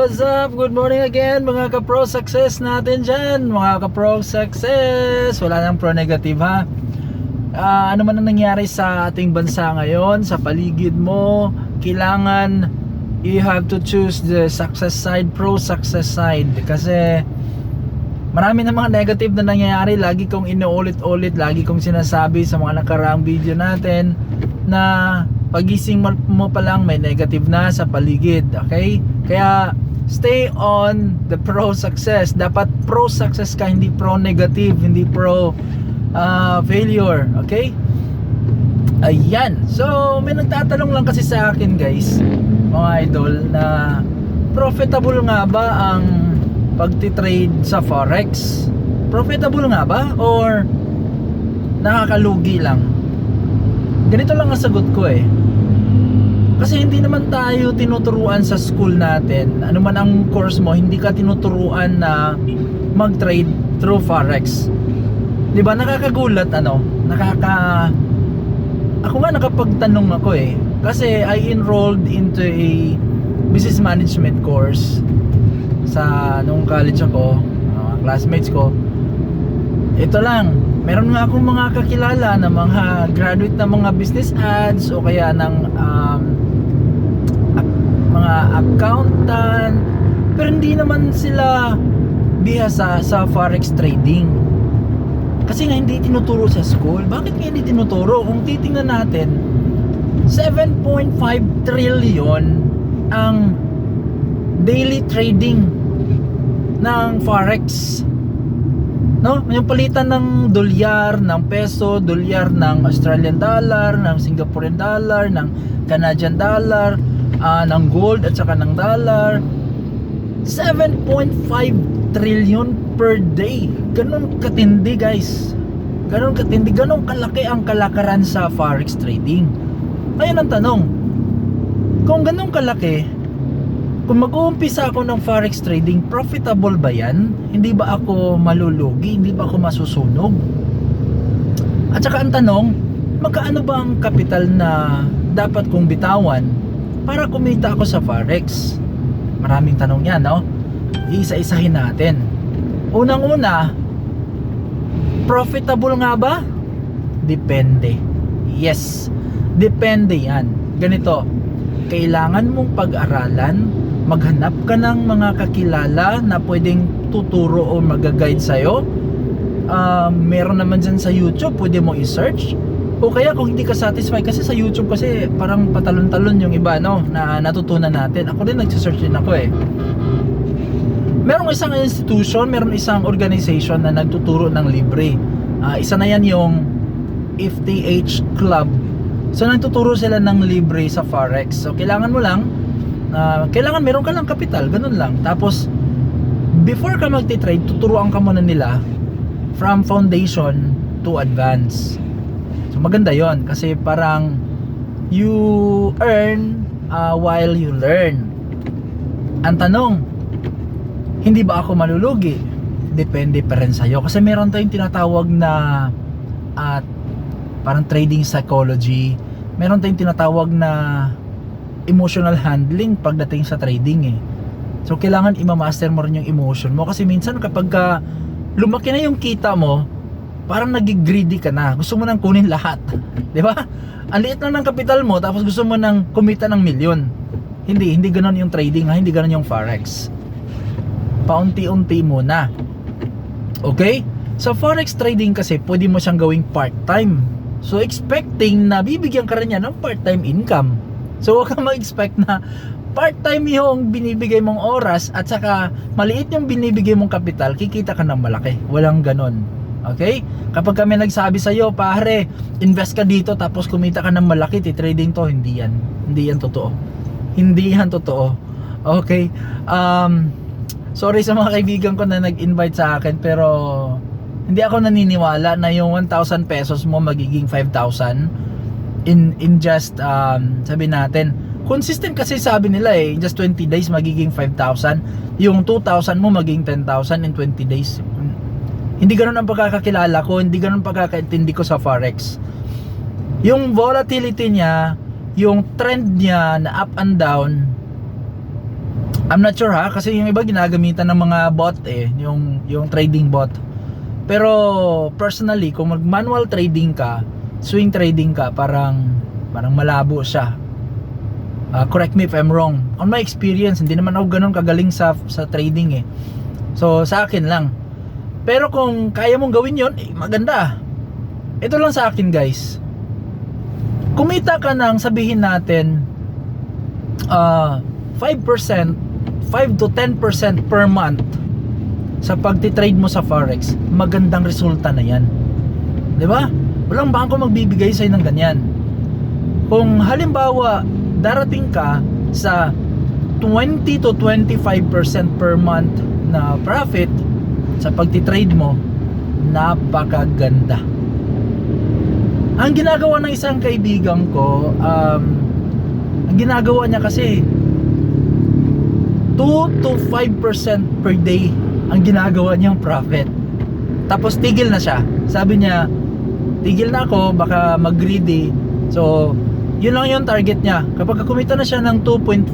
what's up? Good morning again mga ka-pro success natin dyan. Mga ka-pro success, wala nang pro negative ha. Ano man ang nangyari sa ating bansa ngayon, sa paligid mo, kailangan you have to choose the success side, pro success side. Kasi marami na mga negative na nangyayari. Lagi kong inuulit-ulit, lagi kong sinasabi sa mga nakaraang video natin na pagising mo pa lang may negative na sa paligid. Okay? Kaya stay on the pro success. Dapat pro success ka, hindi pro negative, hindi pro failure. Okay? Ayan. So may nagtatanong lang kasi sa akin guys, mga idol, na profitable nga ba ang pagtitrade sa forex? Profitable nga ba or nakakalugi lang? Ganito lang ang sagot ko eh. Kasi hindi naman tayo tinuturuan sa school natin, ano man ang course mo, hindi ka tinuturuan na mag-trade through forex. 'Di ba? Nakakagulat ako nga nakapagtanong ako eh. Kasi I enrolled into a business management course sa nung college ako, classmates ko. Ito lang, meron nga akong mga kakilala na mga graduate na mga business ads o kaya ng mga accountant, pero hindi naman sila bihasa sa forex trading. Kasi nga hindi tinuturo sa school. Bakit nga hindi tinuturo? Kung titingnan natin, 7.5 trillion ang daily trading ng forex. No, yung palitan ng dolyar, ng peso, dolyar ng Australian dollar, ng Singaporean dollar, ng Canadian dollar, ng gold at saka ng dollar. 7.5 trillion per day. Ganun katindi guys. Ganun katindi, ganun kalaki ang kalakaran sa forex trading. Ngayon ang tanong, kung ganun kalaki, kung mag-uumpisa ako ng forex trading, profitable ba yan? Hindi ba ako malulugi? Hindi ba ako masusunog? At saka ang tanong, magkaano ba ang kapital na dapat kong bitawan para kumita ako sa forex? Maraming tanong yan, no? Iisa-isahin natin. Unang-una, profitable nga ba? Depende. Yes, depende yan. Ganito, kailangan mong pag-aralan, maghanap ka ng mga kakilala na pwedeng tuturo o mag-guide sa'yo. Meron naman dyan sa YouTube, pwede mo i-search. O kaya kung hindi ka satisfied, kasi sa YouTube kasi parang patalon-talon yung iba, no, na natutunan natin. Ako din nagsisearch din ako eh. Merong isang institution, meron isang organization na nagtuturo ng libre. Isa na yan yung FTH Club. So nagtuturo sila ng libre sa forex. So kailangan mo lang, kailangan meron ka lang kapital, ganun lang. Tapos before ka magti-trade, tuturuan ka muna nila from foundation to advance. So maganda yon kasi parang you earn while you learn. Ang tanong, hindi ba ako malulugi? Depende pa rin sa'yo. Kasi meron tayong tinatawag na parang trading psychology. Meron tayong tinatawag na emotional handling pagdating sa trading eh. So kailangan i-master mo rin yung emotion mo. Kasi minsan kapag lumaki na yung kita mo, parang nagigreedy ka na. Gusto mo nang kunin lahat. Di ba? Ang liit lang ng kapital mo, tapos gusto mo nang kumita ng milyon. Hindi ganoon yung trading ha. Hindi ganoon yung forex. Paunti-unti muna. Okay? Sa forex trading kasi, pwede mo siyang gawing part-time. So expecting na bibigyan ka rin niya ng part-time income. So huwag kang mag-expect na part-time yung binibigay mong oras at saka maliit yung binibigay mong kapital, kikita ka ng malaki. Walang ganon. Okay? Kapag kami nagsabi sa'yo, pare, invest ka dito tapos kumita ka ng malaki, trading to, hindi yan. Hindi yan totoo. Hindi yan totoo. Okay? Sorry sa mga kaibigan ko na nag-invite sa akin, pero hindi ako naniniwala na yung 1,000 pesos mo magiging 5,000 in just sabi natin, consistent kasi sabi nila eh, in just 20 days magiging 5,000, yung 2,000 mo magiging 10,000 in 20 days. Hindi ganoon ang pagkakakilala ko, hindi ganoon pagkakaintindi ko sa forex. Yung volatility niya, yung trend niya na up and down, I'm not sure ha, kasi yung iba ginagamitan ng mga bot yung trading bot. Pero personally, kung mag manual trading ka, swing trading ka, parang malabo siya. Correct me if I'm wrong. On my experience, hindi naman ako ganun kagaling sa trading eh. So sa akin lang. Pero kung kaya mong gawin yon, maganda. Ito lang sa akin guys. Kumita ka ng sabihin natin 5% 5 to 10% per month sa pagtitrade mo sa Forex, magandang resulta na yan. Diba? Walang bangko magbibigay sa'yo ng ganyan. Kung halimbawa darating ka sa 20 to 25% per month na profit sa pagtitrade mo, napakaganda. Ang ginagawa ng isang kaibigan ko, ang ginagawa niya kasi 2 to 5% per day ang ginagawa niyang profit. Tapos tigil na siya. Sabi niya, tigil na ako, baka mag-greedy. So, yun lang yung target niya. Kapag kumita na siya ng 2.5,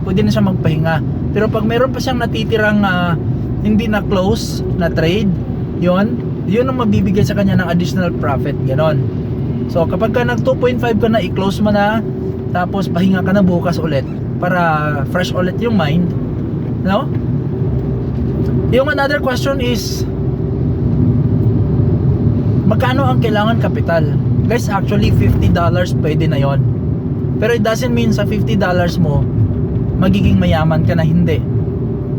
pwede na siya magpahinga. Pero pag meron pa siyang natitirang hindi na close na trade, yun ang mabibigay sa kanya ng additional profit. Ganon. So, kapag ka nag 2.5 ka na, i-close mo na, tapos pahinga ka na bukas ulit para fresh ulit yung mind, no? Yung another question is, magkano ang kailangan kapital? Guys, actually $50 pwede na yon. Pero it doesn't mean sa $50 mo magiging mayaman ka na, hindi.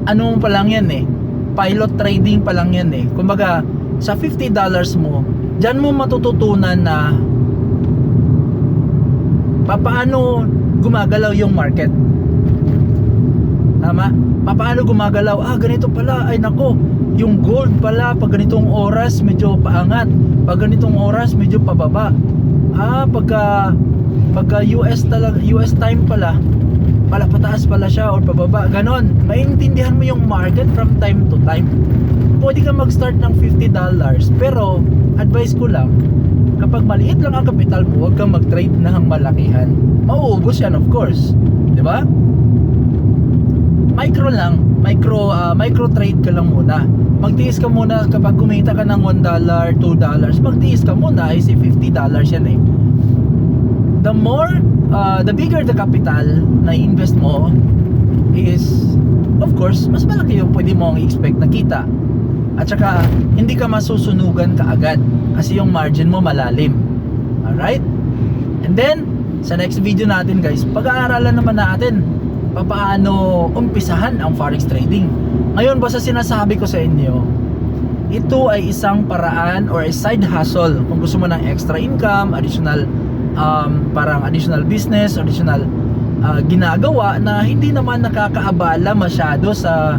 Ano pa lang yan eh, pilot trading pa lang yan eh. Kumbaga sa $50 mo, dyan mo matututunan na paano gumagalaw yung market. Tama? Paano gumagalaw? Ganito pala. Ay nako, yung gold pala pag ganitong oras medyo paangat, pag ganitong oras medyo pababa. Pagka US time pala pataas pala siya or pababa. Ganon. Maintindihan mo yung market from time to time. Pwede ka mag-start ng $50, pero advice ko lang, kapag maliit lang ang kapital mo, huwag kang mag-trade ng malakihan. Mauubos yan, of course. 'Di ba? Micro trade ka lang muna. Magtiis ka muna kapag kumita ka ng $1, $2, magtiis ka muna, ay si $50 yan eh. The bigger the capital na invest mo is, of course, mas malaki yung pwede mong i-expect na kita. At saka, hindi ka masusunugan kaagad kasi yung margin mo malalim. Alright? And then, sa next video natin guys, pag-aaralan naman natin paano umpisahan ang forex trading. Ngayon, basta sinasabi ko sa inyo, ito ay isang paraan or a side hustle. Kung gusto mo ng extra income, additional parang additional business, additional ginagawa na hindi naman nakakaabala masyado sa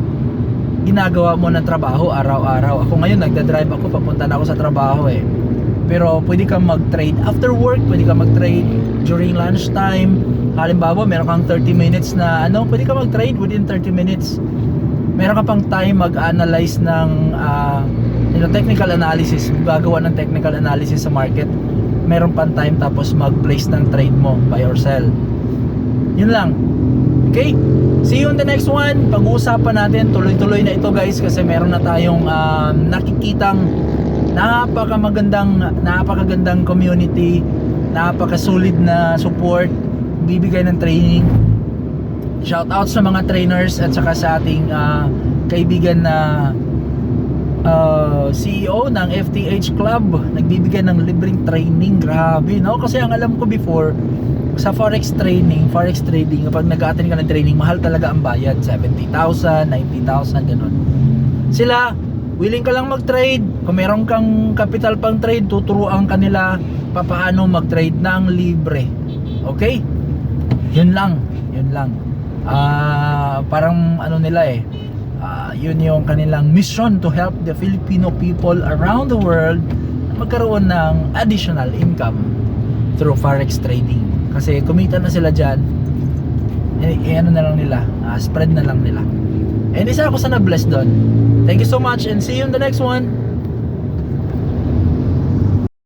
ginagawa mo ng trabaho araw-araw. Ako ngayon nagda-drive ako, papunta na ako sa trabaho eh. Pero pwede kang mag-trade after work, pwede kang mag-trade during lunch time. Halimbawa, meron kang 30 minutes na pwede kang mag-trade within 30 minutes. Meron ka pang time mag-analyze ng technical analysis, gagawa ng technical analysis sa market. Meron pang time tapos mag-place ng trade mo, buy or sell. Yun lang. Okay? See you in the next one. Pag-uusapan natin, tuloy-tuloy na ito guys, kasi meron na tayong nakikitang napakagandang community, napakasulit na support, bibigay ng training. Shout out sa mga trainers at saka sa ating kaibigan na CEO ng FTH Club, nagbibigay ng libreng training. Grabe, no? Kasi ang alam ko before sa forex trading, kapag nag-attend ka ng training, mahal talaga ang bayad, 70,000, 90,000, ganun. Sila, willing ka lang mag-trade. Kung meron kang capital pang trade, tuturuan ka nila paano mag-trade ng libre. Okay? Yun lang. Parang nila eh, yun yung kanilang mission, to help the Filipino people around the world magkaroon ng additional income through forex trading. Kasi kumita na sila dyan, na lang nila, spread na lang nila. And isa ako sana blessed doon. Thank you so much and see you in the next one.